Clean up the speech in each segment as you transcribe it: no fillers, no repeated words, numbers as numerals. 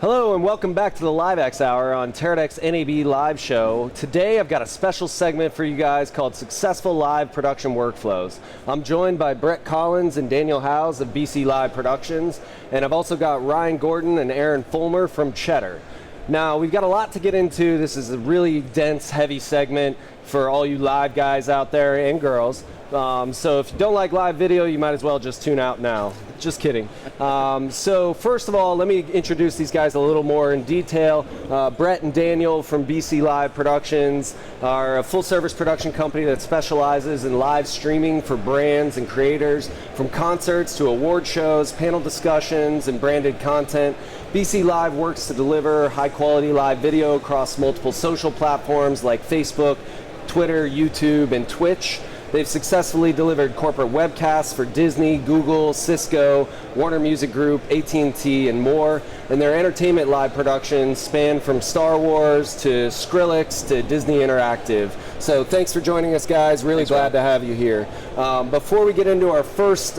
Hello and welcome back to the LiveX Hour on Teradek's NAB Live Show. Today I've got a special segment for you guys called Successful Live Production Workflows. I'm joined by Brett Collins and Daniel Howes of BC Live Productions, and I've also got Ryan Gordon and Aaron Fulmer from Cheddar. Now, we've got a lot to get into. This is a really dense, heavy segment for all you live guys out there and girls. So if you don't like live video, you might as well just tune out now. Just kidding. So first of all, let me introduce these guys a little more in detail. Brett and Daniel from BC Live Productions are a full-service production company that specializes in live streaming for brands and creators, from concerts to award shows, panel discussions, and branded content. BC Live works to deliver high-quality live video across multiple social platforms like Facebook, Twitter, YouTube, and Twitch. They've successfully delivered corporate webcasts for Disney, Google, Cisco, Warner Music Group, AT&T, and more. And their entertainment live productions span from Star Wars to Skrillex to Disney Interactive. So thanks for joining us, guys. Really glad to have you here. Before we get into our first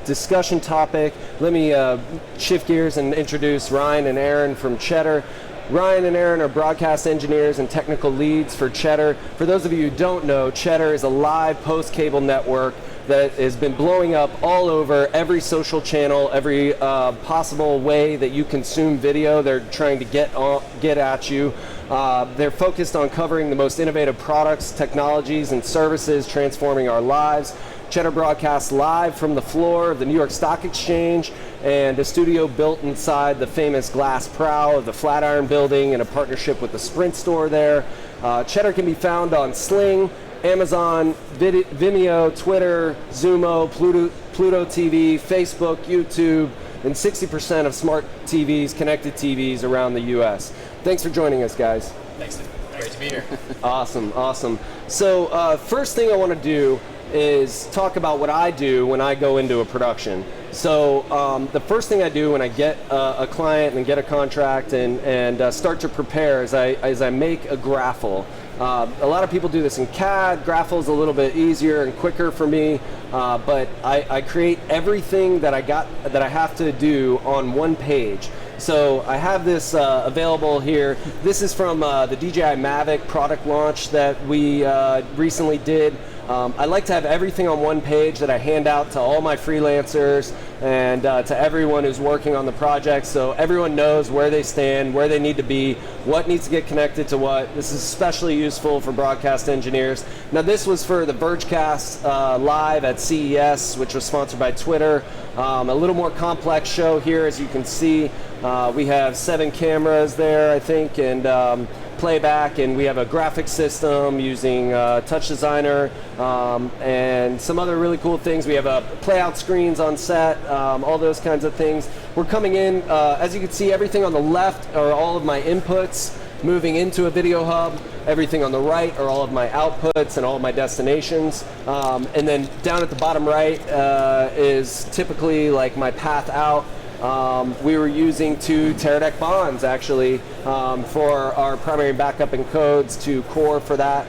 discussion topic, let me shift gears and introduce Ryan and Aaron from Cheddar. Ryan and Aaron are broadcast engineers and technical leads for Cheddar. For those of you who don't know, Cheddar is a live post-cable network that has been blowing up all over every social channel, every possible way that you consume video. They're trying to get at you. They're focused on covering the most innovative products, technologies, and services transforming our lives. Cheddar broadcasts live from the floor of the New York Stock Exchange and a studio built inside the famous glass prow of the Flatiron Building in a partnership with the Sprint store there. Cheddar can be found on Sling, Amazon, Vimeo, Twitter, Zumo, Pluto TV, Facebook, YouTube, and 60% of smart TVs, connected TVs around the US. Thanks for joining us, guys. Thanks. Great to be here. Awesome, awesome. So first thing I want to do is talk about what I do when I go into a production. So the first thing I do when I get a client and get a contract and start to prepare is I make a graphle. A lot of people do this in CAD. Graphle is a little bit easier and quicker for me, but I create everything that I have to do on one page. So I have this available here. This is from the DJI Mavic product launch that we recently did. I like to have everything on one page that I hand out to all my freelancers and to everyone who's working on the project, so everyone knows where they stand, where they need to be, what needs to get connected to what. This is especially useful for broadcast engineers. Now this was for the Vergecast live at CES, which was sponsored by Twitter. A little more complex show here, as you can see. We have 7 cameras there, I think, and playback, and we have a graphic system using Touch Designer and some other really cool things. We have playout screens on set, all those kinds of things. We're coming in, as you can see, everything on the left are all of my inputs moving into a video hub. Everything on the right are all of my outputs and all of my destinations. And then down at the bottom right is typically like my path out. We were using 2 Teradek bonds actually for our primary backup encodes to core for that.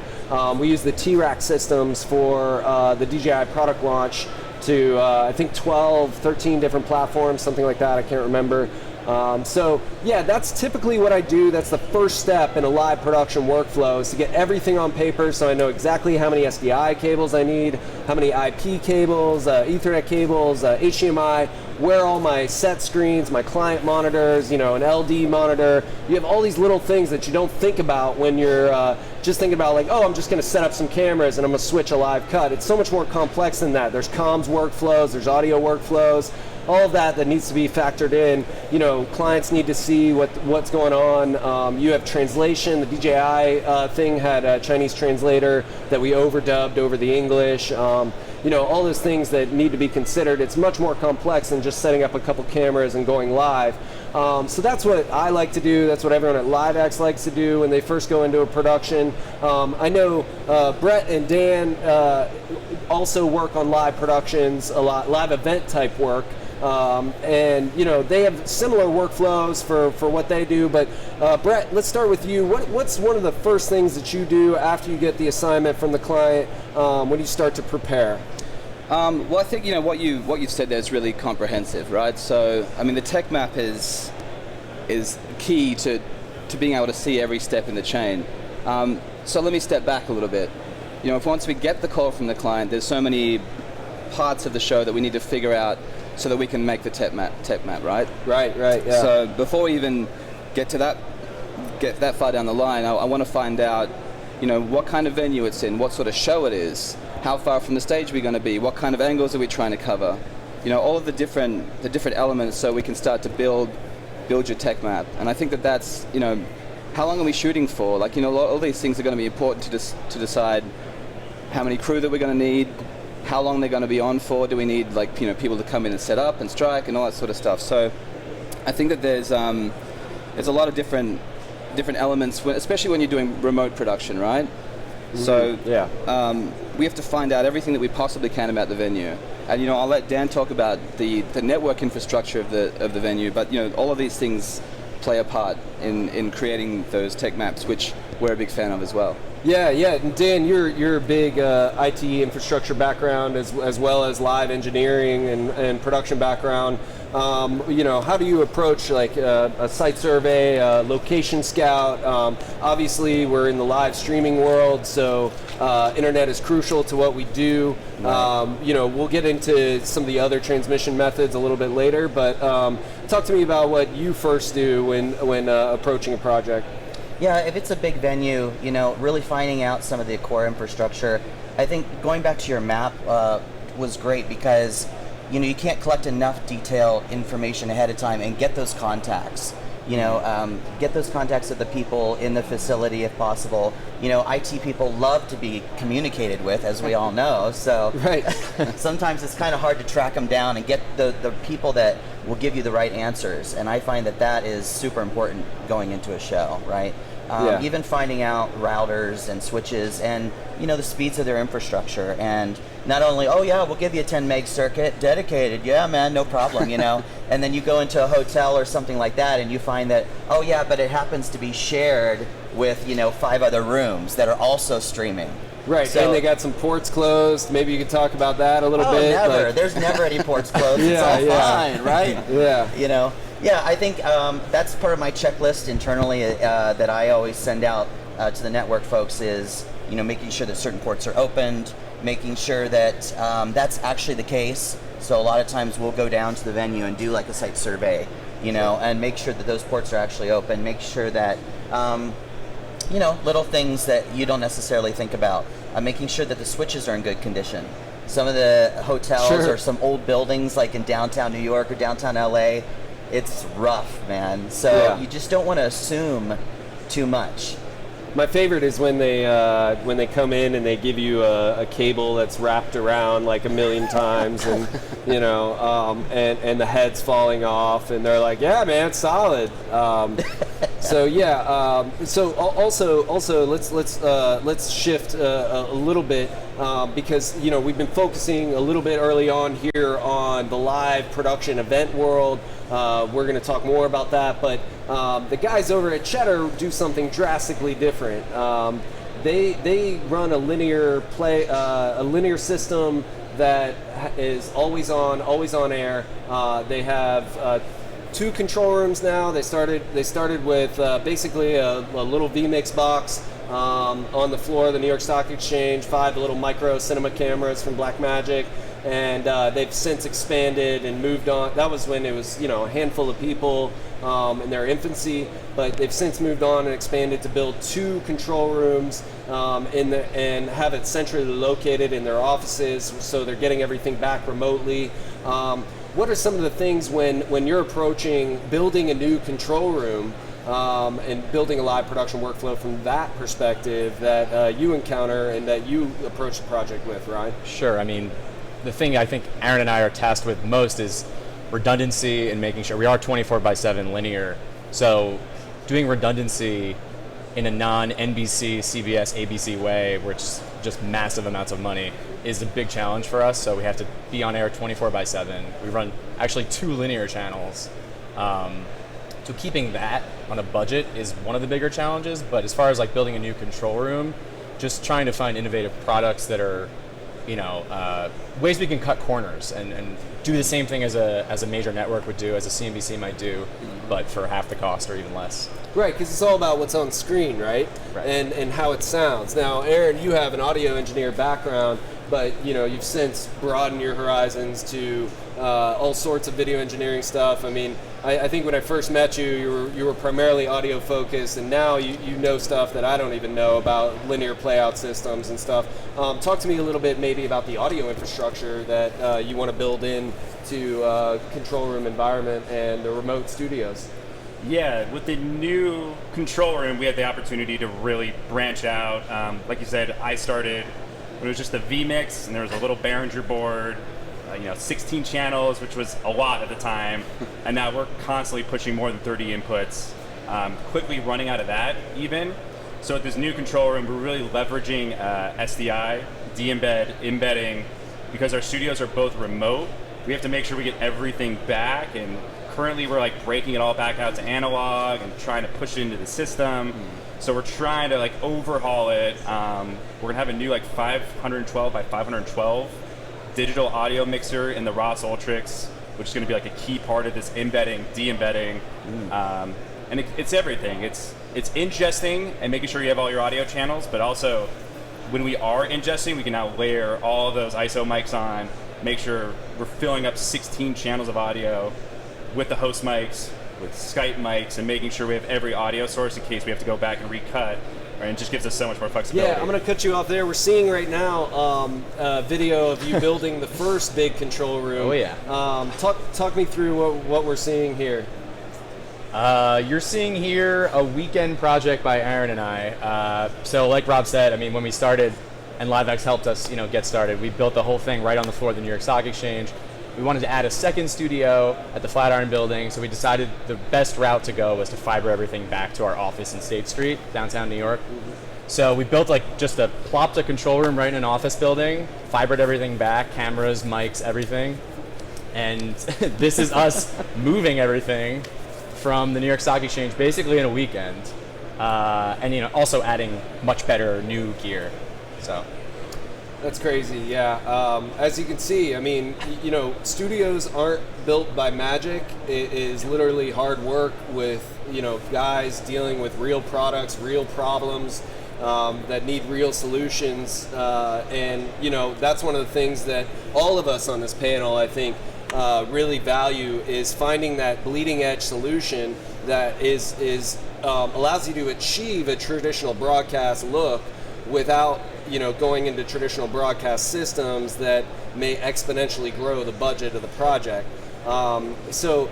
We use the T-Rack systems for the DJI product launch to I think 12, 13 different platforms, something like that, I can't remember. So yeah, that's typically what I do. That's the first step in a live production workflow, is to get everything on paper so I know exactly how many SDI cables I need, how many IP cables, Ethernet cables, HDMI, where all my set screens, my client monitors, you know, an LD monitor. You have all these little things that you don't think about when you're just thinking about like, oh, I'm just going to set up some cameras and I'm going to switch a live cut. It's so much more complex than that. There's comms workflows, there's audio workflows, all of that needs to be factored in. You know, clients need to see what's going on. You have translation. The DJI thing had a Chinese translator that we overdubbed over the English. You know, all those things that need to be considered. It's much more complex than just setting up a couple cameras and going live. So that's what I like to do. That's what everyone at LiveX likes to do when they first go into a production. I know Brett and Dan also work on live productions a lot, live event type work. And you know, they have similar workflows for what they do, but Brett, let's start with you. What's one of the first things that you do after you get the assignment from the client when you start to prepare? Well, I think, you know, what you've said there is really comprehensive, right? So, I mean, the tech map is is key to being able to see every step in the chain. So let me step back a little bit. If once we get the call from the client, there's so many parts of the show that we need to figure out so that we can make the tech map, right? Right, yeah. So before we even get that far down the line, I want to find out, what kind of venue it's in, what sort of show it is, how far from the stage we're going to be, what kind of angles are we trying to cover, all of the different elements, so we can start to build your tech map. And I think that's, how long are we shooting for? All these things are going to be important to decide how many crew that we're going to need, how long they're going to be on for. Do we need people to come in and set up and strike and all that sort of stuff? So I think that there's a lot of different elements, especially when you're doing remote production, right? Mm-hmm. So yeah. We have to find out everything that we possibly can about the venue. And I'll let Dan talk about the network infrastructure of the venue, but all of these things play a part in creating those tech maps, which we're a big fan of as well. Yeah. And Dan, you're a big IT infrastructure background as well as live engineering and production background. How do you approach a site survey, a location scout? Obviously, we're in the live streaming world, so internet is crucial to what we do. Right. We'll get into some of the other transmission methods a little bit later, but talk to me about what you first do when approaching a project. Yeah, if it's a big venue, really finding out some of the core infrastructure. I think going back to your map was great because you can't collect enough detailed information ahead of time and get those contacts. Get those contacts of the people in the facility if possible. IT people love to be communicated with, as we all know. So right. Sometimes it's kind of hard to track them down and get the people that will give you the right answers. And I find that is super important going into a show, right? Yeah. Even finding out routers and switches and the speeds of their infrastructure, and not only we'll give you a 10 meg circuit dedicated, yeah man, no problem, and then you go into a hotel or something like that and you find that but it happens to be shared with 5 other rooms that are also streaming. Right, so, and they got some ports closed. Maybe you could talk about that a little bit. Never. There's never any ports closed. It's all fine, right? Yeah. Yeah, I think that's part of my checklist internally that I always send out to the network folks is, making sure that certain ports are opened, making sure that that's actually the case. So a lot of times we'll go down to the venue and do a site survey, and make sure that those ports are actually open, make sure that, little things that you don't necessarily think about, making sure that the switches are in good condition. Some of the hotels or some old buildings like in downtown New York or downtown LA, it's rough, man. So you just don't want to assume too much. My favorite is when they come in and they give you a cable that's wrapped around like a million times, and and the head's falling off, and they're like, "Yeah, man, it's solid." So also let's shift a little bit because we've been focusing a little bit early on here on the live production event world. We're going to talk more about that, but the guys over at Cheddar do something drastically different. They run a linear system that is always on air. They have 2 control rooms now. They started with basically a little vMix box on the floor of the New York Stock Exchange, 5 little micro cinema cameras from Blackmagic. And they've since expanded and moved on. That was when it was, a handful of people in their infancy, but they've since moved on and expanded to build 2 control rooms and have it centrally located in their offices, so they're getting everything back remotely. What are some of the things when you're approaching building a new control room and building a live production workflow from that perspective that you encounter and that you approach the project with, Ryan? Sure. I mean, the thing I think Aaron and I are tasked with most is redundancy and making sure we are 24/7 linear. So doing redundancy in a non-NBC, CBS, ABC way, which is just massive amounts of money, is a big challenge for us. So we have to be on air 24/7. We run actually 2 linear channels. So keeping that on a budget is one of the bigger challenges. But as far as building a new control room, just trying to find innovative products that are ways we can cut corners and do the same thing as a major network would do, as a CNBC might do, but for half the cost or even less. Right, because it's all about what's on screen, right? Right. And how it sounds. Now, Aaron, you have an audio engineer background, but you've since broadened your horizons to all sorts of video engineering stuff. I mean, I think when I first met you, you were primarily audio focused, and now you know stuff that I don't even know about linear playout systems and stuff. Talk to me a little bit maybe about the audio infrastructure that you want to build in to control room environment and the remote studios. Yeah, with the new control room, we had the opportunity to really branch out. Like you said, I started when it was just the vMix, and there was a little Behringer board, 16 channels, which was a lot at the time, and now we're constantly pushing more than 30 inputs, quickly running out of that even. So with this new control room, we're really leveraging SDI, embedding, because our studios are both remote. We have to make sure we get everything back, and currently we're like breaking it all back out to analog and trying to push it into the system. So we're trying to overhaul it. We're gonna have a new 512 by 512 digital audio mixer in the Ross Ultrix, which is gonna be a key part of this embedding, de-embedding. And it's everything. It's ingesting and making sure you have all your audio channels, but also when we are ingesting, we can now layer all those ISO mics on, make sure we're filling up 16 channels of audio with the host mics, with Skype mics, and making sure we have every audio source in case we have to go back and recut. Right, and it just gives us so much more flexibility. Yeah, I'm going to cut you off there. We're seeing right now a video of you building the first big control room. Oh yeah. Talk me through what we're seeing here. You're seeing here a weekend project by Aaron and I. So like Rob said, I mean, when we started and LiveX helped us, get started, we built the whole thing right on the floor of the New York Stock Exchange. We wanted to add a second studio at the Flatiron building, so we decided the best route to go was to fiber everything back to our office in State Street, downtown New York. So we built plopped a control room right in an office building, fibered everything back, cameras, mics, everything. And this is us moving everything from the New York Stock Exchange basically in a weekend. And also adding much better new gear. So that's crazy, yeah. As you can see, I mean, studios aren't built by magic. It is literally hard work with, guys dealing with real products, real problems that need real solutions. And that's one of the things that all of us on this panel, I think, really value is finding that bleeding edge solution that is allows you to achieve a traditional broadcast look without going into traditional broadcast systems that may exponentially grow the budget of the project. So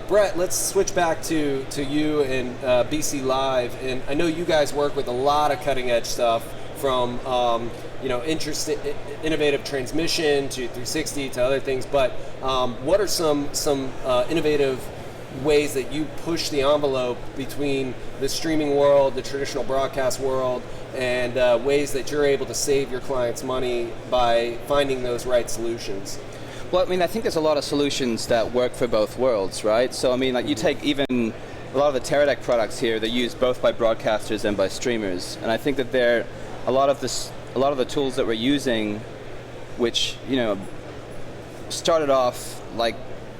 Brett, let's switch back to you and BC Live, and I know you guys work with a lot of cutting edge stuff from innovative transmission to 360 to other things, but what are some innovative ways that you push the envelope between the streaming world, the traditional broadcast world, and ways that you're able to save your clients money by finding those right solutions? Well, I mean, I think there's a lot of solutions that work for both worlds, right? So, I mean, you take even a lot of the Teradek products here, they're used both by broadcasters and by streamers, and I think that a lot of the tools that we're using, which started off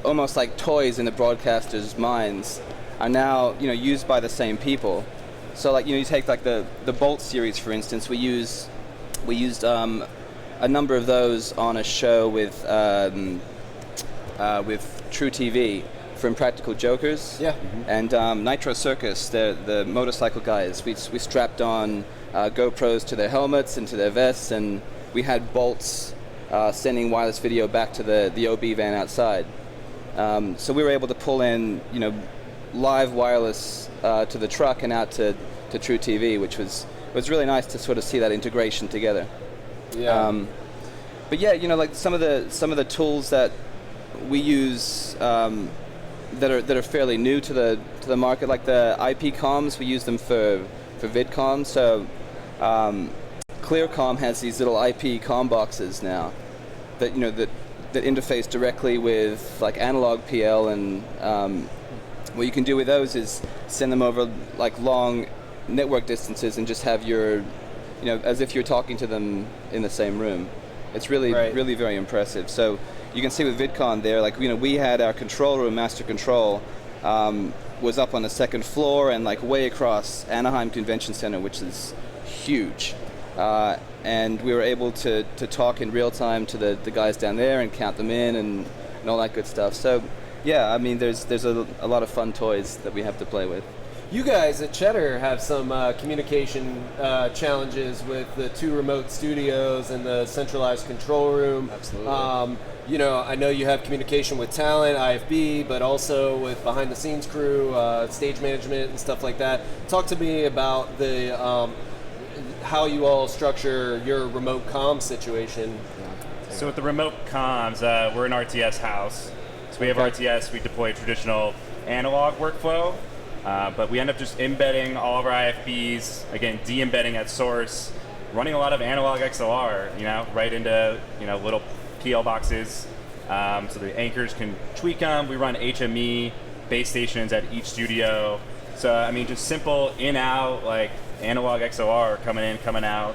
almost like toys in the broadcasters' minds, are now used by the same people. So you take the Bolt series, for instance. We used a number of those on a show with True TV for Impractical Jokers. Yeah. And Nitro Circus, the motorcycle guys. We strapped on GoPros to their helmets and to their vests, and we had bolts sending wireless video back to the OB van outside. So we were able to pull in live wireless to the truck and out to True TV, which was really nice to sort of see that integration together. Yeah. But yeah, some of the tools that we use that are fairly new to the market, like the IP comms, we use them for VidCom. So ClearCom has these little IP comm boxes now that that interface directly with analog PL, and what you can do with those is send them over long network distances and just have your, as if you're talking to them in the same room. It's really, Right. really very impressive. So you can see with VidCon there, like, we had our control room, Master Control, was up on the second floor and like way across Anaheim Convention Center, which is huge. And we were able to talk in real time to the guys down there and count them in and all that good stuff. So yeah, I mean, there's a lot of fun toys that we have to play with. You guys at Cheddar have some communication challenges with the 2 remote studios and the centralized control room. Absolutely. I know you have communication with talent, IFB, but also with behind-the-scenes crew, stage management, and stuff like that. Talk to me about the how you all structure your remote comm situation. So with the remote comms, we're an RTS house. So we have RTS, we deploy traditional analog workflow, but we end up just embedding all of our IFBs, again, de-embedding at source, running a lot of analog XLR, right into, little PL boxes, so the anchors can tweak them. We run HME base stations at each studio. So, I mean, just simple in-out, like analog XLR coming in, coming out.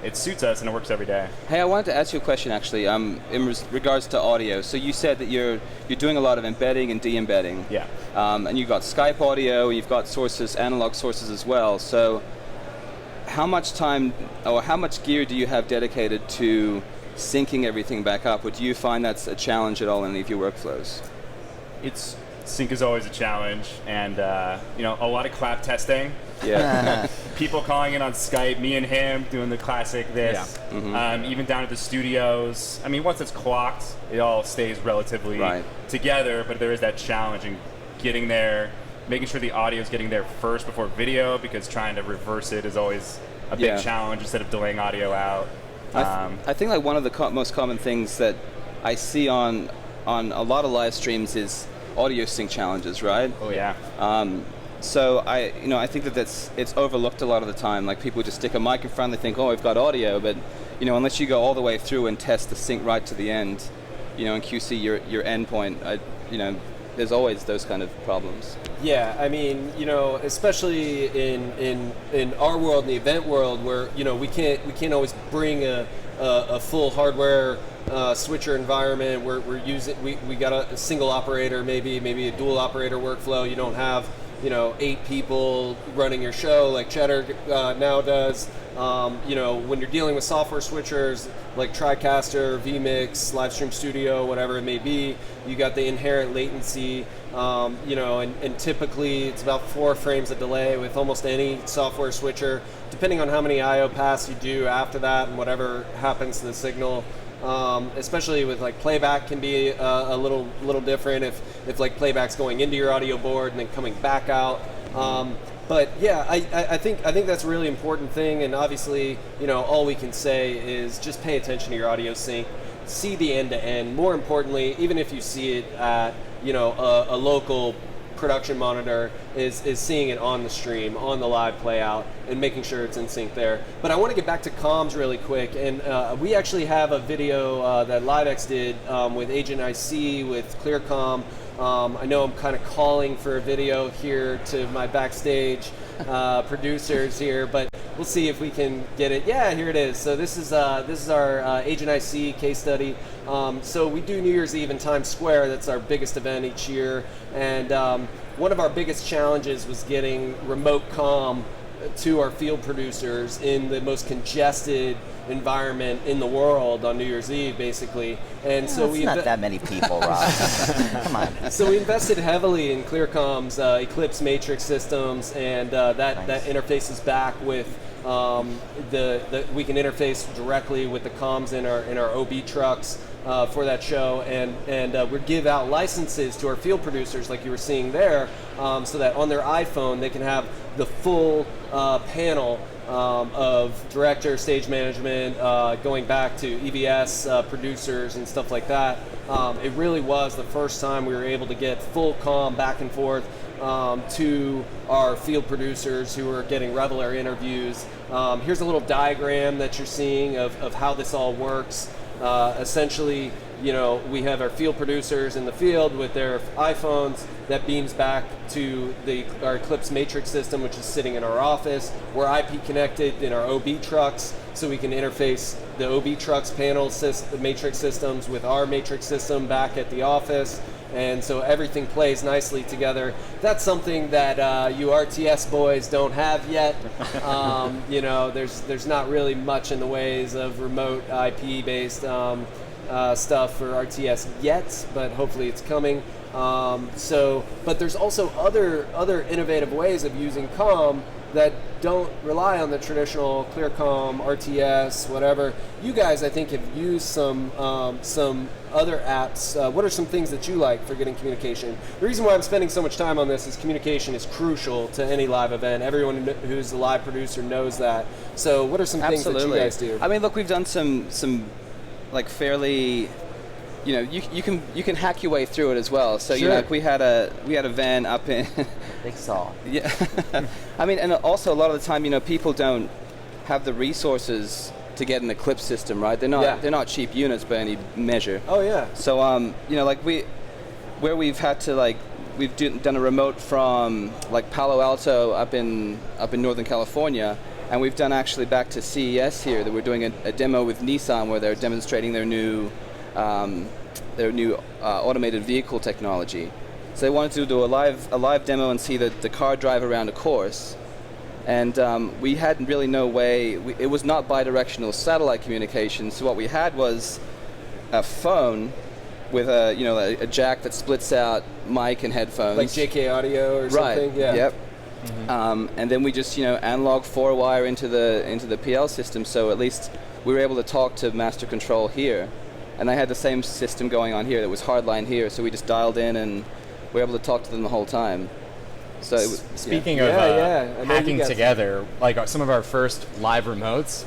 It suits us and it works every day. Hey, I wanted to ask you a question actually, in regards to audio. So you said that you're doing a lot of embedding and de-embedding. Yeah. And you've got Skype audio, you've got sources, analog sources as well. So how much time or how much gear do you have dedicated to syncing everything back up? Or do you find that's a challenge at all in any of your workflows? Sync is always a challenge, and a lot of clap testing. Yeah. People calling in on Skype, me and him doing the classic this. Yeah. Mm-hmm. Even down at the studios. I mean, once it's clocked, it all stays relatively together, but there is that challenge in getting there, making sure the audio is getting there first before video, because trying to reverse it is always a big challenge instead of delaying audio out. I think like one of the most common things that I see on a lot of live streams is audio sync challenges, right? Oh yeah. So I think that it's overlooked a lot of the time. Like people just stick a mic in front, they think, oh, I've got audio, but unless you go all the way through and test the sync right to the end, and QC your endpoint, there's always those kind of problems. Yeah, I mean, especially in our world, in the event world, where we can't always bring a full hardware switcher environment. We got a single operator, maybe a dual operator workflow. You don't have 8 people running your show like Cheddar now does. When you're dealing with software switchers like TriCaster, vMix, Livestream Studio, whatever it may be, you got the inherent latency, and typically it's about 4 frames of delay with almost any software switcher, depending on how many I/O paths you do after that and whatever happens to the signal. Especially with like playback can be a little different if like playback's going into your audio board and then coming back out. But yeah, I think that's a really important thing, and obviously all we can say is just pay attention to your audio sync, see the end to end. More importantly, even if you see it at a local production monitor, is seeing it on the stream, on the live play out, and making sure it's in sync there. But I want to get back to comms really quick, and we actually have a video that LiveX did with Agent IC, with ClearComm. I know I'm kind of calling for a video here to my backstage producers here, but we'll see if we can get it. Yeah, here it is. So this is our Agent IC case study. So we do New Year's Eve in Times Square. That's our biggest event each year, and one of our biggest challenges was getting remote comm to our field producers in the most congested environment in the world on New Year's Eve, basically. And so it's not that many people, Rob. Come on. So we invested heavily in ClearComm's Eclipse Matrix systems, and that interfaces back with we can interface directly with the comms in our OB trucks for that show, and we give out licenses to our field producers, like you were seeing there, so that on their iPhone they can have the full panel of director, stage management, going back to EVS producers and stuff like that. It really was the first time we were able to get full comm back and forth to our field producers who are getting Reveler interviews. Here's a little diagram that you're seeing of how this all works. Essentially, we have our field producers in the field with their iPhones that beams back to our Eclipse matrix system, which is sitting in our office. We're IP connected in our OB trucks, so we can interface the OB trucks the matrix systems with our matrix system back at the office. And so everything plays nicely together. That's something that you RTS boys don't have yet. There's not really much in the ways of remote IP-based stuff for RTS yet, but hopefully it's coming. But there's also other innovative ways of using comm that don't rely on the traditional ClearComm, RTS, whatever. You guys, I think, have used some other apps. What are some things that you like for getting communication? The reason why I'm spending so much time on this is communication is crucial to any live event. Everyone who's a live producer knows that. So what are some things that you guys do? I mean, look, we've done some like fairly, you can hack your way through it as well. So Sure. we had a van up in Big saw. yeah. I mean, and also a lot of the time, people don't have the resources to get an Eclipse system, right? They're not cheap units by any measure. Oh yeah. So we've had to we've done a remote from Palo Alto up in Northern California, and we've done actually back to CES here that we're doing a demo with Nissan where they're demonstrating their new automated vehicle technology. So they wanted to do a live demo and see the car drive around a course, and we had really no way. It was not bidirectional satellite communication. So what we had was a phone with a jack that splits out mic and headphones, Like JK Audio or something. right? Yeah. Yep. And then we just analog 4-wire into the PL system. So at least we were able to talk to master control here, and I had the same system going on here that was hardline here. So we just dialed in and we were able to talk to them the whole time. So it was, Speaking of I know hacking you guys- together, some of our first live remotes,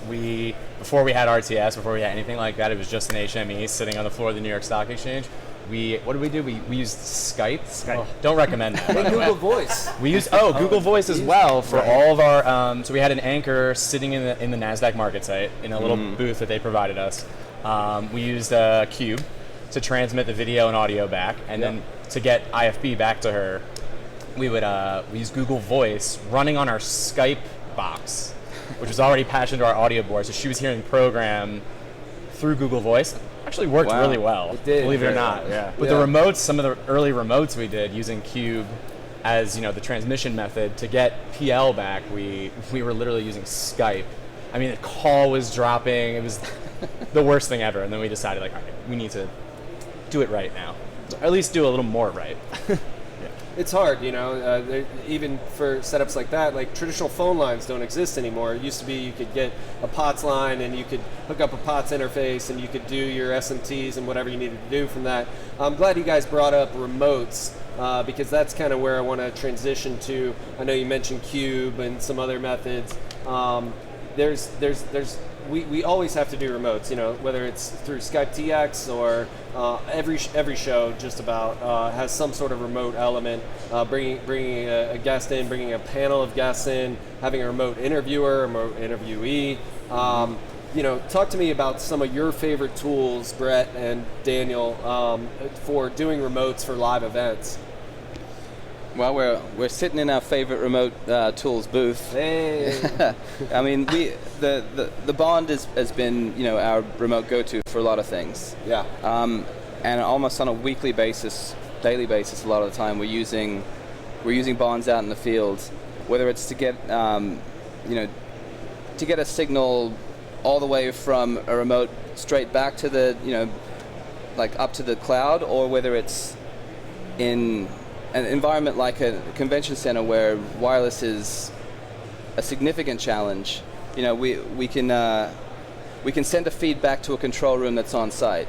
before we had RTS, before we had anything like that, it was just an HME sitting on the floor of the New York Stock Exchange. What did we do? We used Skype. Oh, don't recommend that. by the way. Google Voice. We used Google Voice as well for all of our. So we had an anchor sitting in the Nasdaq market site in a little booth that they provided us. We used Cube to transmit the video and audio back, and then to get IFB back to her, we use Google Voice running on our Skype box, which was already patched into our audio board. So she was hearing the program through Google Voice. Actually worked really well. It did. Believe it or Very not. well. Yeah. With the remotes, some of the early remotes we did using Cube as the transmission method to get PL back, we were literally using Skype. I mean, the call was dropping. It was the worst thing ever. And then we decided, all right, we need to do it right now, or at least do a little more right. It's hard, even for setups like that. Like traditional phone lines don't exist anymore. It used to be you could get a POTS line and you could hook up a POTS interface and you could do your SMTs and whatever you needed to do from that. I'm glad you guys brought up remotes because that's kind of where I want to transition to. I know you mentioned Cube and some other methods. We always have to do remotes, whether it's through Skype TX or every show just about has some sort of remote element, bringing a guest in, bringing a panel of guests in, having a remote interviewer, a remote interviewee. Talk to me about some of your favorite tools, Brett and Daniel, for doing remotes for live events. well, we're sitting in our favorite remote tools booth. Hey. I mean, the Bond has been our remote go-to for a lot of things. Yeah. And almost on a weekly basis, daily basis, a lot of the time we're using Bonds out in the field, whether it's to get to get a signal all the way from a remote straight back to the up to the cloud, or whether it's in an environment like a convention center where wireless is a significant challenge. We can send a feed back to a control room that's on site.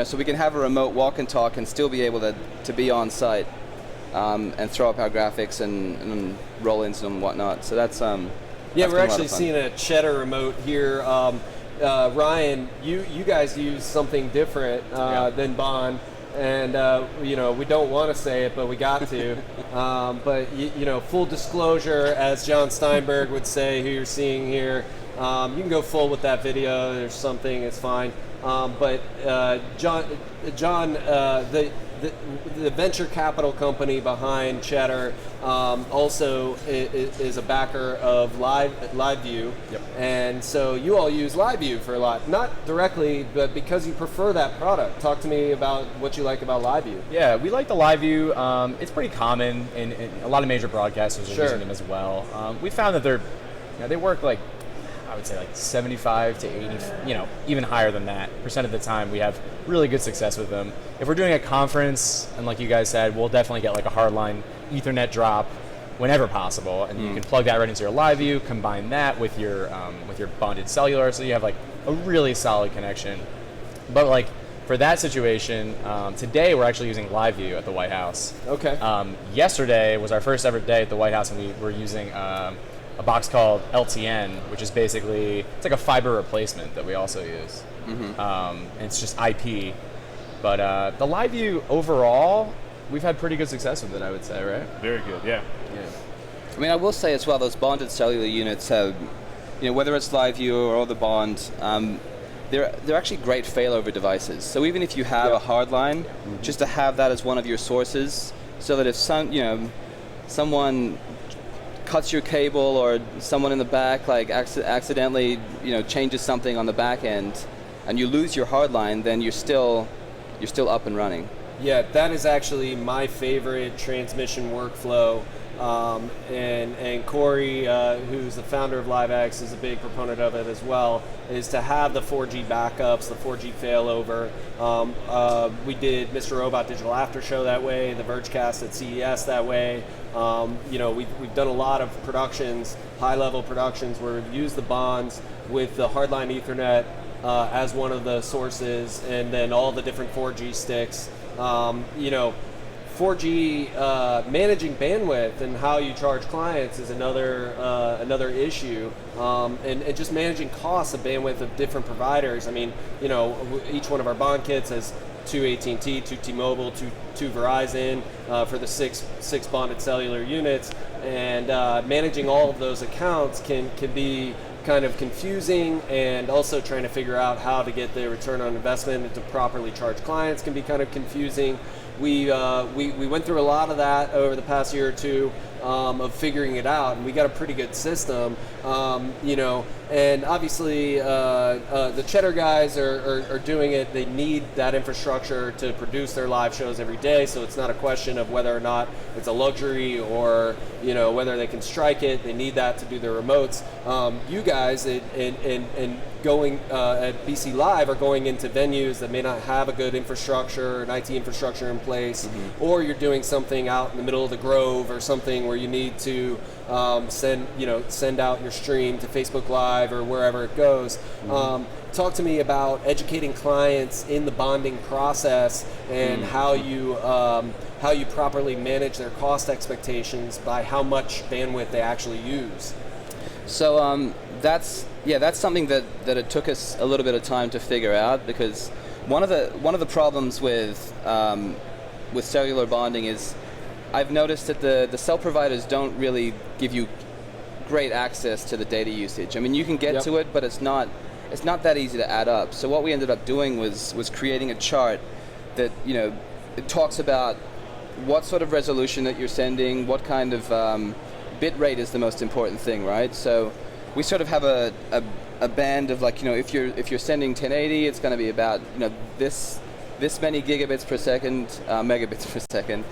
So we can have a remote walk and talk and still be able to be on site and throw up our graphics and roll-ins and whatnot. So that's we're actually seeing a Cheddar remote here. Ryan, you guys use something different than Bond, and we don't want to say it, but we got to. But full disclosure, as John Steinberg would say, who you're seeing here, you can go full with that video. There's something, it's fine. But John, the venture capital company behind Cheddar also is a backer of LiveView. Yep. And so you all use LiveView for a lot, not directly, but because you prefer that product. Talk to me about what you like about LiveView. Yeah, we like the LiveView. It's pretty common, and a lot of major broadcasters are Sure. using them as well. We found that they work like, I would say like 75 to 80, even higher than that % of the time. We have really good success with them. If we're doing a conference, and like you guys said, we'll definitely get like a hardline Ethernet drop whenever possible, and you can plug that right into your LiveView, combine that with your bonded cellular, so you have like a really solid connection. But like for that situation, today we're actually using LiveView at the White House. Okay. Yesterday was our first ever day at the White House, and we were using a box called LTN, which is basically, it's like a fiber replacement that we also use. And it's just IP. But the LiveView overall, we've had pretty good success with it, I would say, right? Very good, yeah. Yeah. I mean, I will say as well, those bonded cellular units have, whether it's LiveView or the bond, they're actually great failover devices. So even if you have a hard line, just to have that as one of your sources, so that if someone cuts your cable, or someone in the back accidentally changes something on the back end, and you lose your hard line, then you're still up and running. Yeah, that is actually my favorite transmission workflow. And Corey, who's the founder of LiveX, is a big proponent of it as well, is to have the 4G backups, the 4G failover. We did Mr. Robot Digital After Show that way, the Vergecast at CES that way. We've done a lot of productions, high-level productions, where we've used the bonds with the hardline Ethernet as one of the sources, and then all the different 4G sticks. 4G managing bandwidth and how you charge clients is another issue, and just managing costs of bandwidth of different providers. I mean, each one of our bond kits has 2 AT&T, 2 T-Mobile, 2 Verizon for the six bonded cellular units, and managing all of those accounts can be kind of confusing, and also trying to figure out how to get the return on investment and to properly charge clients can be kind of confusing. We went through a lot of that over the past year or two of figuring it out, and we got a pretty good system, and obviously the Cheddar guys are doing it. They need that infrastructure to produce their live shows every day, so it's not a question of whether or not it's a luxury or whether they can strike it. They need that to do their remotes. You guys and going at BC Live are going into venues that may not have a good infrastructure, an IT infrastructure in place, or you're doing something out in the middle of the Grove or something where you need to send out your stream to Facebook Live or wherever it goes. Talk to me about educating clients in the bonding process and how you properly manage their cost expectations by how much bandwidth they actually use. So that's something that it took us a little bit of time to figure out, because one of the problems with cellular bonding is I've noticed that the cell providers don't really give you great access to the data usage. I mean, you can get to it, but it's not that easy to add up. So what we ended up doing was creating a chart that it talks about what sort of resolution that you're sending, what kind of bit rate is the most important thing, right? So we sort of have a band of if you're sending 1080, it's going to be about this many gigabits per second, megabits per second,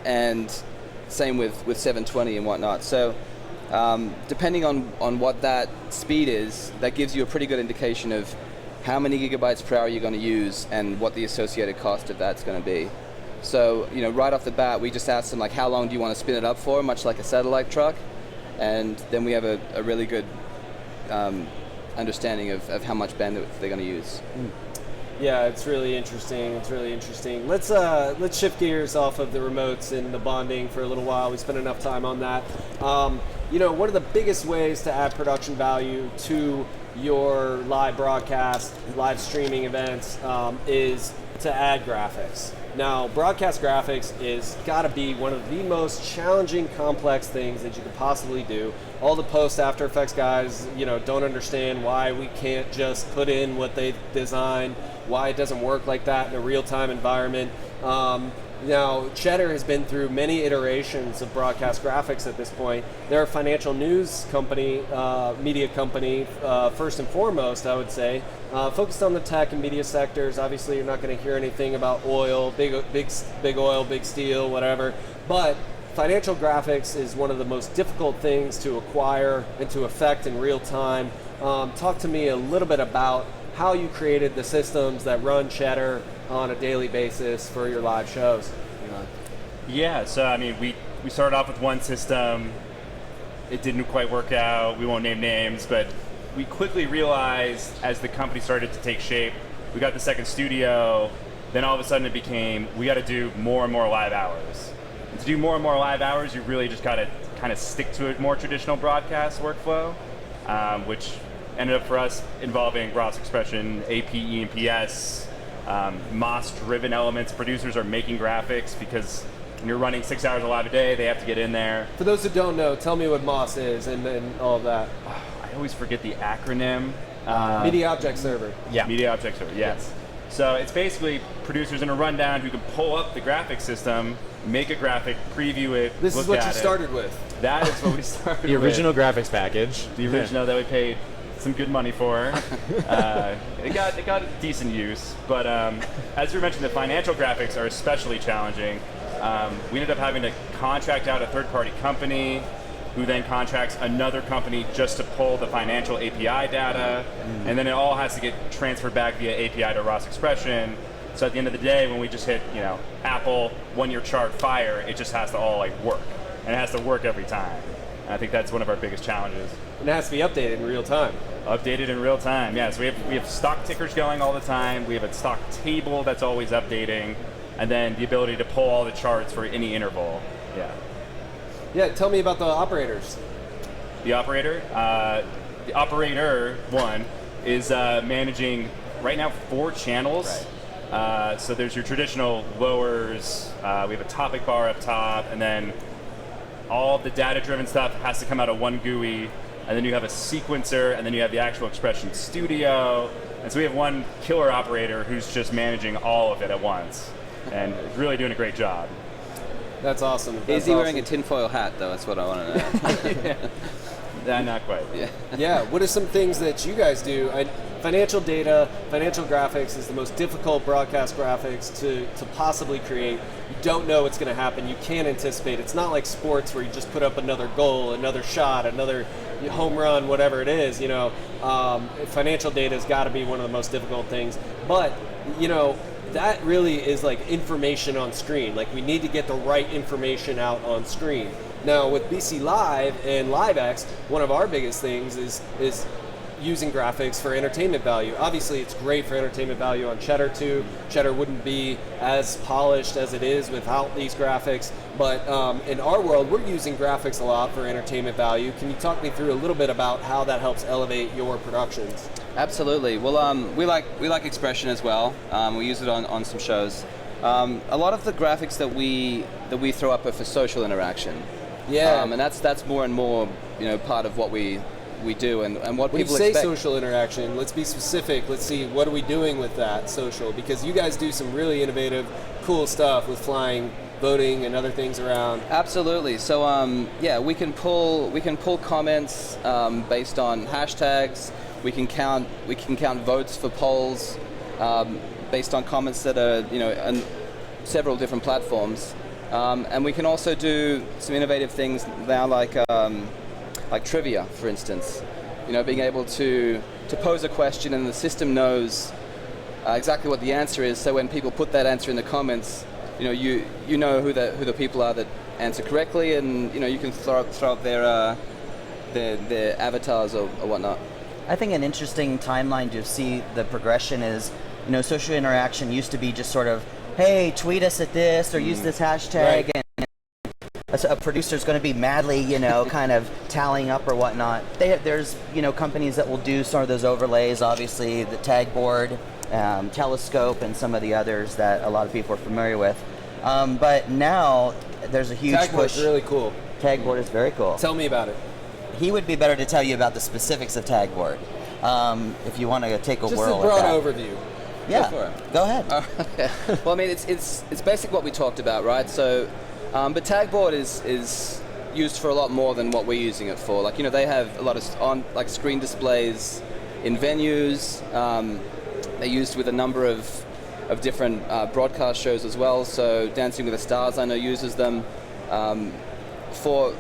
and same with 720 and whatnot. So depending on what that speed is, that gives you a pretty good indication of how many gigabytes per hour you're going to use and what the associated cost of that's going to be. So right off the bat, we just asked them how long do you want to spin it up for, much like a satellite truck, and then we have a really good understanding of how much bandwidth they're going to use. Yeah, it's really interesting. Let's shift gears off of the remotes and the bonding for a little while. We spent enough time on that. One of the biggest ways to add production value to your live broadcast, live streaming events is to add graphics. Now, broadcast graphics is got to be one of the most challenging, complex things that you could possibly do. All the post After Effects guys, don't understand why we can't just put in what they designed, why it doesn't work like that in a real-time environment. Now, Cheddar has been through many iterations of broadcast graphics at this point. They're a financial news company, media company, first and foremost, I would say, focused on the tech and media sectors. Obviously, you're not going to hear anything about oil, big oil, big steel, whatever. But financial graphics is one of the most difficult things to acquire and to affect in real time. Talk to me a little bit about how you created the systems that run Cheddar on a daily basis for your live shows. Yeah, so I mean, we started off with one system. It didn't quite work out. We won't name names, but we quickly realized as the company started to take shape, we got the second studio, then all of a sudden it became, we got to do more and more live hours. And to do more and more live hours, you really just got to kind of stick to a more traditional broadcast workflow, which ended up for us involving ROS expression, AP, EMPS, MOS-driven elements. Producers are making graphics because when you're running 6 hours of live a day, they have to get in there. For those who don't know, tell me what MOS is and all of that. I always forget the acronym. Media Object Server. Yeah. Media Object Server, yes. So it's basically producers in a rundown who can pull up the graphic system, make a graphic, preview it, This look is what at you it. started with. That is what we started The with. original graphics package. The original that we paid some good money for. It got decent use, but as you mentioned, the financial graphics are especially challenging. We ended up having to contract out a third-party company who then contracts another company just to pull the financial API data, and then it all has to get transferred back via API to ROS expression. So at the end of the day, when we just hit, Apple 1-year chart fire, it just has to all work, and it has to work every time. And I think that's one of our biggest challenges. And it has to be updated in real time. Updated in real time, yeah. So we have stock tickers going all the time. We have a stock table that's always updating, and then the ability to pull all the charts for any interval. Yeah. Yeah, tell me about the operators. The operator one is managing right now 4 channels. Right. So there's your traditional lowers. We have a topic bar up top, and then all of the data-driven stuff has to come out of one GUI. And then you have a sequencer, and then you have the actual expression studio. And so we have one killer operator who's just managing all of it at once, and really doing a great job. That's awesome. Is he wearing a tinfoil hat, though? That's what I want to know. Not quite. Yeah. Yeah, what are some things that you guys do? Financial data, financial graphics is the most difficult broadcast graphics to possibly create. You don't know what's going to happen. You can't anticipate. It's not like sports where you just put up another goal, another shot, another home run, whatever it is. Financial data has got to be one of the most difficult things. But, that really is like information on screen. Like, we need to get the right information out on screen. Now, with BC Live and LiveX, one of our biggest things is using graphics for entertainment value. Obviously, it's great for entertainment value on Cheddar too. Cheddar wouldn't be as polished as it is without these graphics, but in our world, we're using graphics a lot for entertainment value. Can you talk me through a little bit about how that helps elevate your productions? Absolutely. Well, we like expression as well. We use it on some shows. A lot of the graphics that we throw up are for social interaction. Yeah. And that's more and more part of what we do and what when people you say expect. social interaction, let's be specific. Let's see, what are we doing with that social? Because you guys do some really innovative, cool stuff with flying voting and other things around. Absolutely. So we can pull comments based on hashtags. We can count votes for polls based on comments that are on several different platforms. And we can also do some innovative things now, like trivia, for instance. Being able to pose a question and the system knows exactly what the answer is. So when people put that answer in the comments, you know who the people are that answer correctly, and you can throw up their avatars or whatnot. I think an interesting timeline to see the progression is, social interaction used to be just sort of, hey, tweet us at this or use this hashtag, Right. and a producer's going to be madly, kind of tallying up or whatnot. There's, companies that will do some of those overlays. Obviously, the tag board Telescope, and some of the others that a lot of people are familiar with. But now there's a huge Tagboard's push. really cool. Tagboard is very cool. Tell me about it. He would be better to tell you about the specifics of Tagboard. If you want to take a Just whirl a broad at that. overview. Yeah, Go for it. go ahead. Okay. Well, I mean, it's basically what we talked about, right? So, but Tagboard is used for a lot more than what we're using it for. Like, they have a lot of screen displays in venues. They're used with a number of different broadcast shows as well. So, Dancing with the Stars, I know, uses them for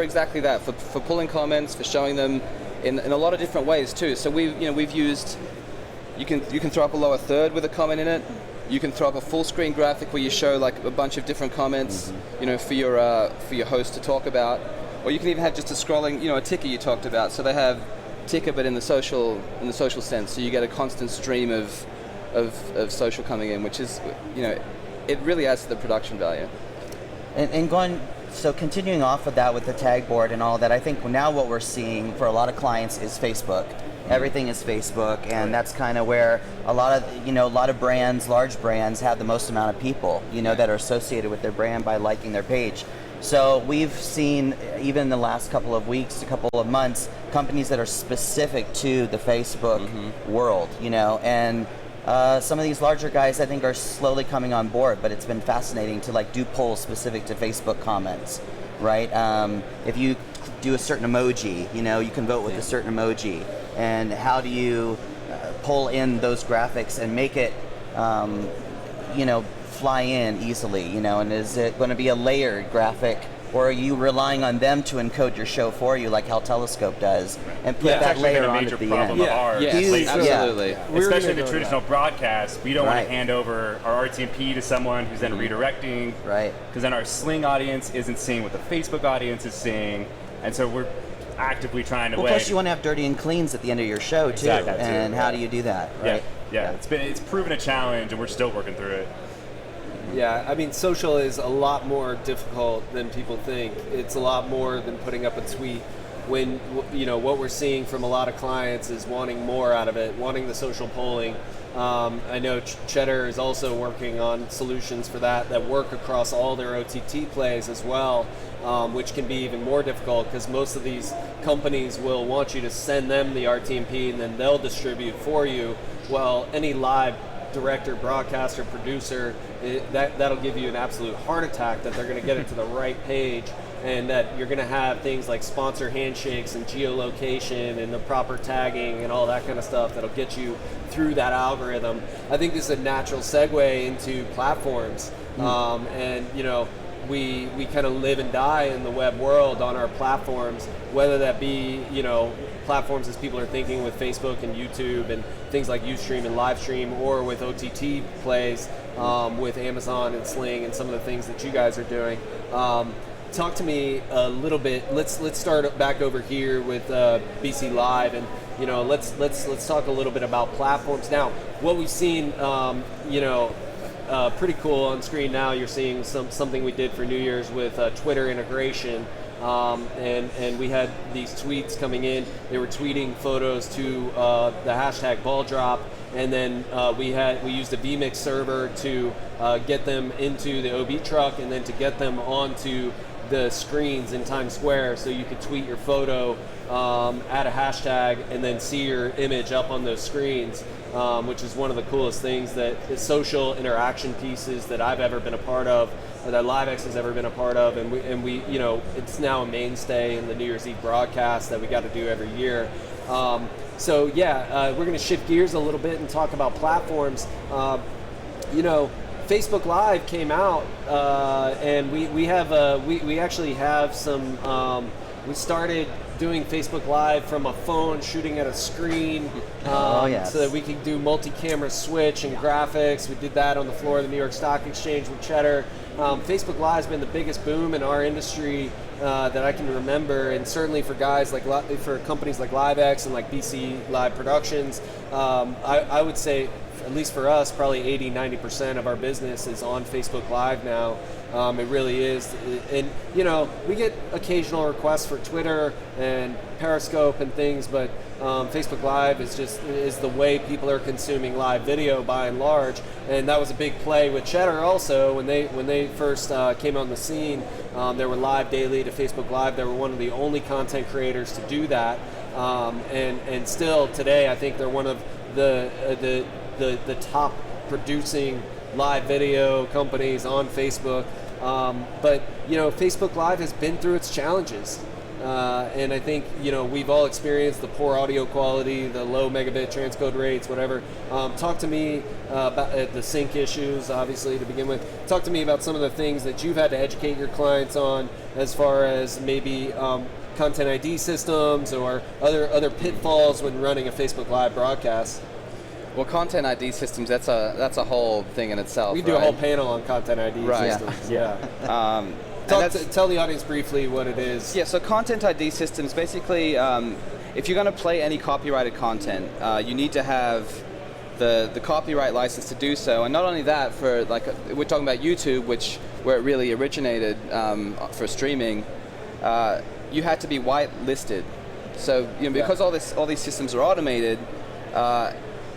exactly that, for pulling comments, for showing them in a lot of different ways too. So we've used. You can throw up a lower third with a comment in it. You can throw up a full screen graphic where you show like a bunch of different comments, for your host to talk about. Or you can even have just a scrolling, a ticker you talked about. So they have ticker, but in the social sense. So you get a constant stream of social coming in, which is, it really adds to the production value. So continuing off of that with the tag board and all that, I think now what we're seeing for a lot of clients is Facebook. Everything is Facebook, and that's kind of where a lot of brands, large brands, have the most amount of people, that are associated with their brand by liking their page. So we've seen, even in the last couple of weeks, a couple of months, companies that are specific to the Facebook world, and some of these larger guys, I think, are slowly coming on board, but it's been fascinating to do polls specific to Facebook comments, right? If you do a certain emoji, you can vote with a certain emoji, and how do you pull in those graphics and make it, fly in easily, and is it going to be a layered graphic, or are you relying on them to encode your show for you, like how Telescope does, and put That's that actually layer been a on major at the problem end? of ours. Yes, lately. absolutely. Yeah. We're Especially gonna in the go to traditional broadcast, we don't want Right. to hand over our RTMP to someone who's then redirecting, Right. Because then our Sling audience isn't seeing what the Facebook audience is seeing, and so we're actively trying to Well, weigh. plus you want to have dirty and cleans at the end of your show too, Exactly, that too, and how yeah. do you do that, yeah, right? yeah, it's proven a challenge, and we're still working through it. Yeah, I mean, social is a lot more difficult than people think. It's a lot more than putting up a tweet. When, what we're seeing from a lot of clients is wanting more out of it, wanting the social polling. I know Cheddar is also working on solutions for that work across all their OTT plays as well, which can be even more difficult because most of these companies will want you to send them the RTMP and then they'll distribute for you. Well, any live director, broadcaster, producer, that'll give you an absolute heart attack that they're going to get it to the right page, and that you're going to have things like sponsor handshakes and geolocation and the proper tagging and all that kind of stuff that'll get you through that algorithm. I think this is a natural segue into platforms, and we kind of live and die in the web world on our platforms, whether that be platforms as people are thinking with Facebook and YouTube and things like Ustream and Livestream, or with OTT plays with Amazon and Sling and some of the things that you guys are doing. Talk to me a little bit. Let's start back over here with BC Live, and let's talk a little bit about platforms. Now, what we've seen, pretty cool on screen now. You're seeing something we did for New Year's with Twitter integration. And we had these tweets coming in. They were tweeting photos to the hashtag ball drop, and then we used a vMix server to get them into the OB truck, and then to get them onto the screens in Times Square, so you could tweet your photo, add a hashtag, and then see your image up on those screens, which is one of the coolest things that the social interaction pieces that I've ever been a part of, or that LiveX has ever been a part of, and we it's now a mainstay in the New Year's Eve broadcast that we got to do every year. We're going to shift gears a little bit and talk about platforms. Facebook Live came out, and we actually have some. We started doing Facebook Live from a phone, shooting at a screen, Yes. so that we could do multi-camera switch and graphics. We did that on the floor of the New York Stock Exchange with Cheddar. Facebook Live has been the biggest boom in our industry that I can remember, and certainly for guys for companies like LiveX and like BC Live Productions. I would say, at least for us, probably 80-90% of our business is on Facebook Live now. It really is. And, we get occasional requests for Twitter and Periscope and things, but Facebook Live is the way people are consuming live video by and large. And that was a big play with Cheddar also. When they first came on the scene, they were live daily to Facebook Live. They were one of the only content creators to do that. And still today, I think they're one of the top producing live video companies on Facebook. But Facebook Live has been through its challenges, and I think we've all experienced the poor audio quality, the low megabit transcode rates, whatever. Talk to me about the sync issues, obviously, to begin with. Talk to me about some of the things that you've had to educate your clients on, as far as maybe content ID systems or other pitfalls when running a Facebook Live broadcast. Well, content ID systems, that's a whole thing in itself. We can do a whole panel on content ID systems. Yeah. Tell the audience briefly what it is. Yeah, so content ID systems, basically, if you're going to play any copyrighted content, you need to have the copyright license to do so. And not only that, we're talking about YouTube, where it really originated for streaming, you had to be whitelisted. So because all these systems are automated,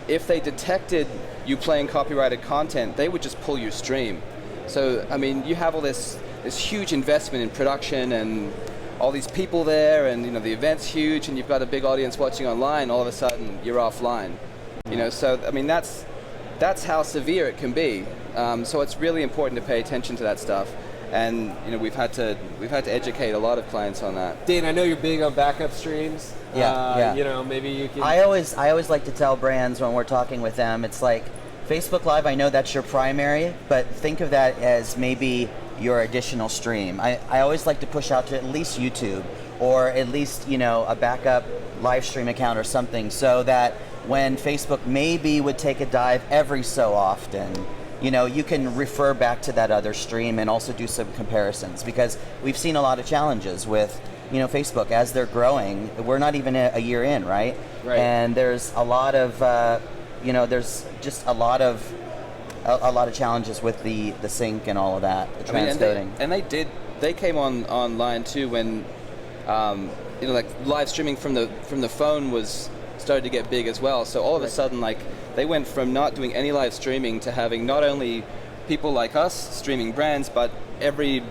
if they detected you playing copyrighted content, they would just pull your stream. So, you have all this huge investment in production and all these people there, and the event's huge, and you've got a big audience watching online. All of a sudden, you're offline. So that's how severe it can be. So it's really important to pay attention to that stuff. And we've had to educate a lot of clients on that. Dane, I know you're big on backup streams. Yeah. Maybe you can. I always like to tell brands when we're talking with them, it's like Facebook Live. I know that's your primary, but think of that as maybe your additional stream. I always like to push out to at least YouTube, or at least a backup live stream account or something, so that when Facebook maybe would take a dive every so often, you can refer back to that other stream and also do some comparisons, because we've seen a lot of challenges with Facebook as they're growing. We're not even a year in, right? And there's a lot of there's just a lot of challenges with the sync and all of that, the transcoding. They came online too when live streaming from the phone started to get big as well. So all of a sudden, they went from not doing any live streaming to having not only people like us streaming brands, but every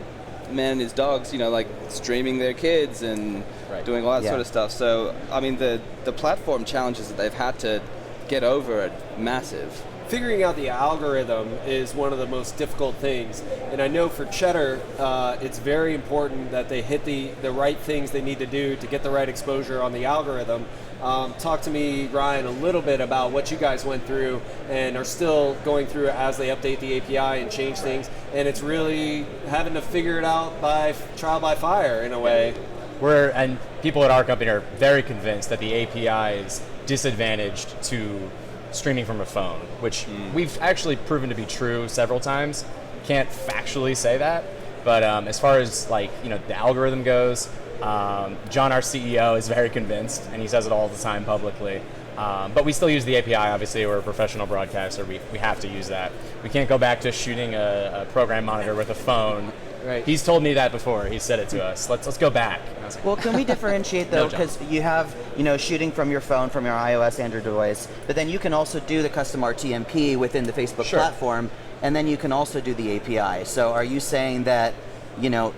man and his dogs, streaming their kids and doing all that sort of stuff. So, the platform challenges that they've had to get over are massive. Figuring out the algorithm is one of the most difficult things, and I know for Cheddar, it's very important that they hit the right things they need to do to get the right exposure on the algorithm. Talk to me, Ryan, a little bit about what you guys went through and are still going through as they update the API and change things, and it's really having to figure it out by trial by fire in a way. And people at our company are very convinced that the API is disadvantaged to streaming from a phone, which we've actually proven to be true several times. Can't factually say that, but as far as the algorithm goes, John, our CEO, is very convinced, and he says it all the time publicly. But we still use the API. Obviously, we're a professional broadcaster. We have to use that. We can't go back to shooting a program monitor with a phone. Right. He's told me that before. He said it to us. Let's go back. And I was like, well, can we differentiate though? Because you have shooting from your phone, from your iOS, Android device, but then you can also do the custom RTMP within the Facebook platform, and then you can also do the API. So are you saying that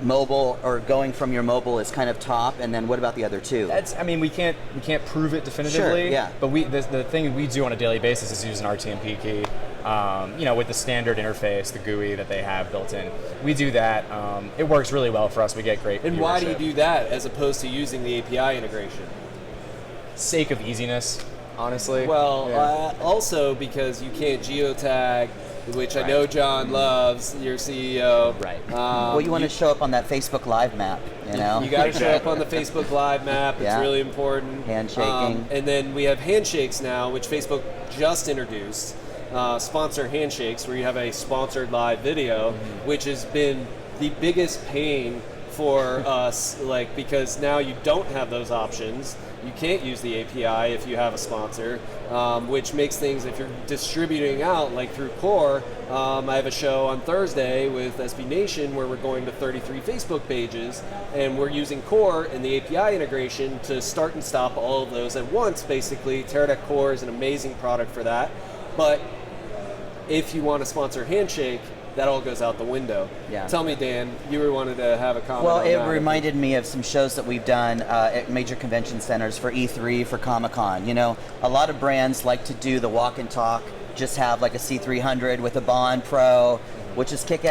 mobile or going from your mobile is kind of top, and then what about the other two? We can't prove it definitively. Sure, yeah. But the thing we do on a daily basis is use an RTMP key. With the standard interface, the GUI that they have built in. We do that. It works really well for us. We get great And viewership. why do you do that as opposed to using the API integration? Sake of easiness, honestly. Well, also because you can't geotag, which I know John loves, your CEO. Right. Well, you want to show up on that Facebook Live map, You got to show up on the Facebook Live map. It's really important. Handshaking. And then we have handshakes now, which Facebook just introduced. Sponsor handshakes, where you have a sponsored live video, which has been the biggest pain for us, like, because now you don't have those options. You can't use the API if you have a sponsor, which makes things, if you're distributing out like through Core, I have a show on Thursday with SB Nation where we're going to 33 Facebook pages, and we're using Core and the API integration to start and stop all of those at once, basically. Teradek Core is an amazing product for that, but if you want to sponsor Handshake, that all goes out the window. Yeah. Tell me, Dan, you wanted to have a comment Well, on it that. reminded me of some shows that we've done at major convention centers for E3, for Comic-Con. You know, a lot of brands like to do the walk and talk, just have like a C300 with a Bond Pro, which is kick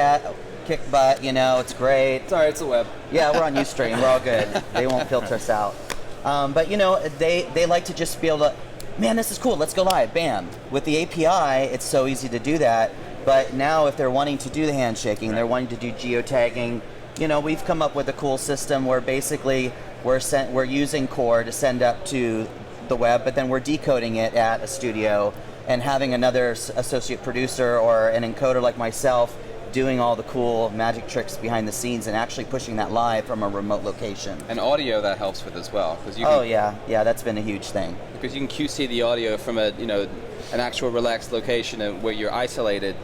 butt, you know, it's great. Sorry, it's a web. Yeah, we're on Ustream, we're all good. They won't filter us out. But you know, they like to just be able to, man, this is cool, let's go live, bam. With the API, it's so easy to do that. But now if they're wanting to do the handshaking, they're wanting to do geotagging, you know, we've come up with a cool system where basically we're using Core to send up to the web, but then we're decoding it at a studio and having another associate producer or an encoder like myself doing all the cool magic tricks behind the scenes and actually pushing that live from a remote location. And audio that helps with as well, because you yeah, that's been a huge thing. because you can QC the audio from a an actual relaxed location where you're isolated,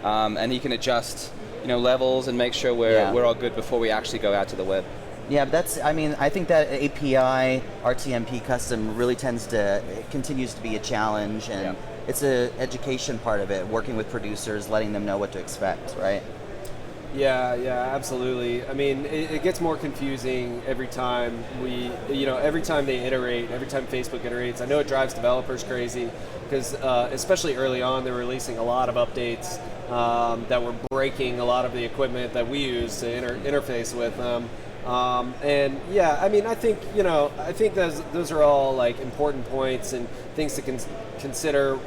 and he can adjust levels and make sure we're all good before we actually go out to the web. Yeah, but I think that API RTMP custom really continues to be a challenge, and it's a education part of it, working with producers, letting them know what to expect, right? Yeah, absolutely. I mean, it gets more confusing every time every time they iterate, every time Facebook iterates. I know it drives developers crazy because, especially early on, they're releasing a lot of updates that were breaking a lot of the equipment that we use to interface with them. And yeah, I mean, I think those are all like important points and things to consider.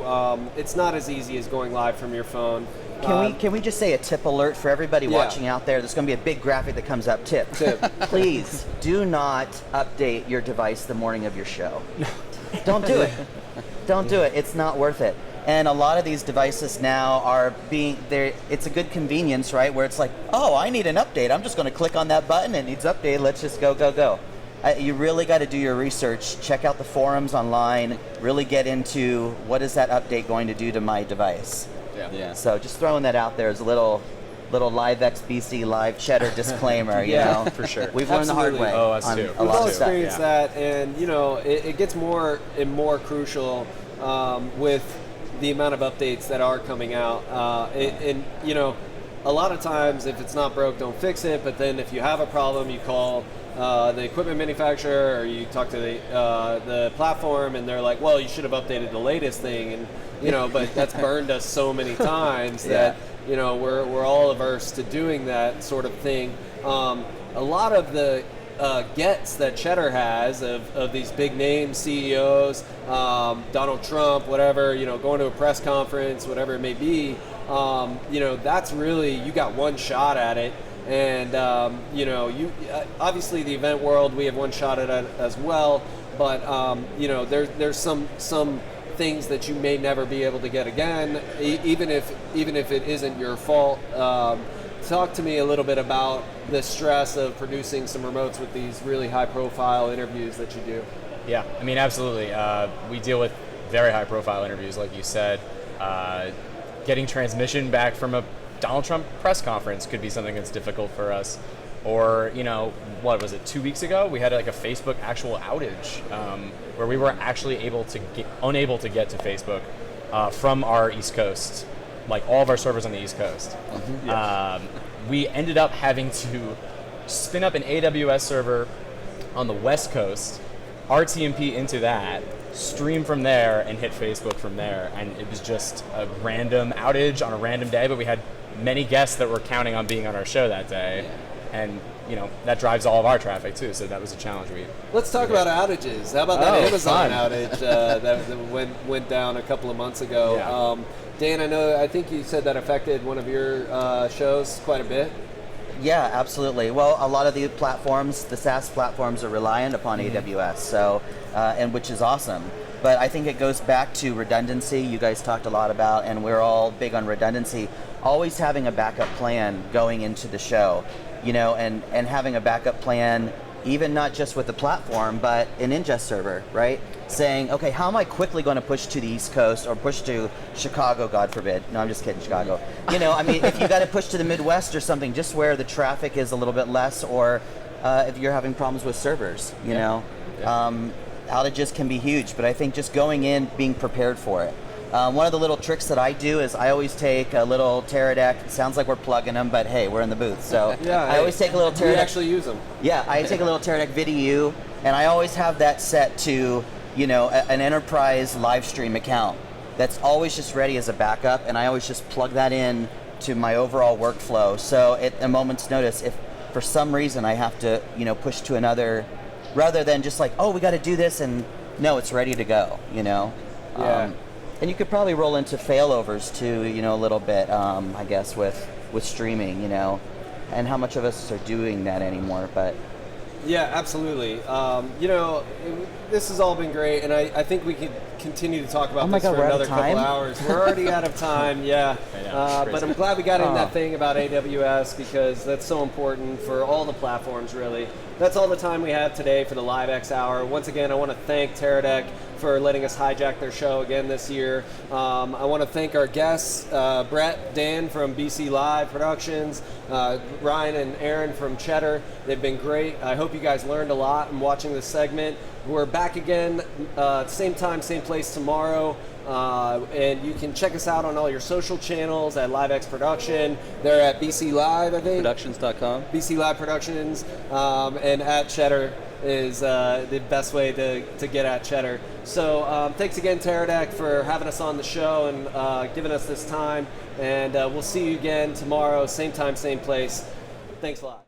It's not as easy as going live from your phone. Can we just say a tip alert for everybody watching out there? There's going to be a big graphic that comes up. Tip. Please do not update your device the morning of your show. Don't do it. Don't do it. It's not worth it. And a lot of these devices now it's a good convenience, right? Where it's like, oh, I need an update. I'm just going to click on that button. It needs updated. Let's just go. You really got to do your research. Check out the forums online. Really get into what is that update going to do to my device. Yeah. So just throwing that out there as a little live XBC live Cheddar disclaimer. You know, for sure. We've learned the hard way. Oh, us on too. a We've lot all of stuff. experienced that, and it gets more and more crucial with the amount of updates that are coming out. And a lot of times, if it's not broke, don't fix it. But then, if you have a problem, you call the equipment manufacturer, or you talk to the platform, and they're like, "Well, you should have updated the latest thing." And but that's burned us so many times that we're all averse to doing that sort of thing. A lot of the gets that Cheddar has of these big name CEOs, Donald Trump, whatever, going to a press conference, whatever it may be, that's really, you got one shot at it. And, you obviously the event world, we have one shot at it as well, but, there's some things that you may never be able to get again, even if it isn't your fault. Talk to me a little bit about the stress of producing some remotes with these really high-profile interviews that you do. Yeah, I mean, absolutely. We deal with very high-profile interviews, like you said. Getting transmission back from a Donald Trump press conference could be something that's difficult for us. Or, what was it, 2 weeks ago? We had like a Facebook actual outage where we were actually unable to get to Facebook from our East Coast, like all of our servers on the East Coast. Mm-hmm. Yes. We ended up having to spin up an AWS server on the West Coast, RTMP into that, stream from there, and hit Facebook from there. And it was just a random outage on a random day, but we had many guests that were counting on being on our show that day. And that drives all of our traffic too, so that was a challenge. Let's talk about outages. How about that Amazon fun. outage that went down a couple of months ago? Yeah. Dan, I think you said that affected one of your shows quite a bit. Yeah, absolutely. Well, a lot of the platforms, the SaaS platforms, are reliant upon AWS, so and which is awesome. But I think it goes back to redundancy. You guys talked a lot about, and we're all big on redundancy. Always having a backup plan going into the show. and having a backup plan, even not just with the platform, but an ingest server, right? Saying, okay, how am I quickly going to push to the East Coast or push to Chicago, God forbid. No, I'm just kidding, Chicago. If you got to push to the Midwest or something, just where the traffic is a little bit less, or if you're having problems with servers, outages can be huge, but I think just going in, being prepared for it. One of the little tricks that I do is I always take a little Teradek. It sounds like we're plugging them, but hey, we're in the booth. So I always take a little Teradek. We actually use them. Yeah, I take a little Teradek VDU, and I always have that set to, an enterprise live stream account that's always just ready as a backup, and I always just plug that in to my overall workflow. So at a moment's notice, if for some reason I have to, push to another, rather than just like, oh, we got to do this, and no, it's ready to go, Yeah. And you could probably roll into failovers too, a little bit, I guess, with streaming, and how much of us are doing that anymore, but. Yeah, absolutely. This has all been great, and I think we could continue to talk about this for another couple hours. We're already out of time, yeah. But I'm glad we got in that thing about AWS, because that's so important for all the platforms, really. That's all the time we have today for the LiveX Hour. Once again, I want to thank Teradek for letting us hijack their show again this year. I want to thank our guests, Brett, Dan from BC Live Productions, Ryan and Aaron from Cheddar. They've been great. I hope you guys learned a lot in watching this segment. We're back again, same time, same place tomorrow. And you can check us out on all your social channels at LiveX Production. They're at BC Live, I think. Productions.com. BC Live Productions. And at Cheddar is the best way to get at Cheddar. So thanks again, Teradek, for having us on the show and giving us this time. And we'll see you again tomorrow, same time, same place. Thanks a lot.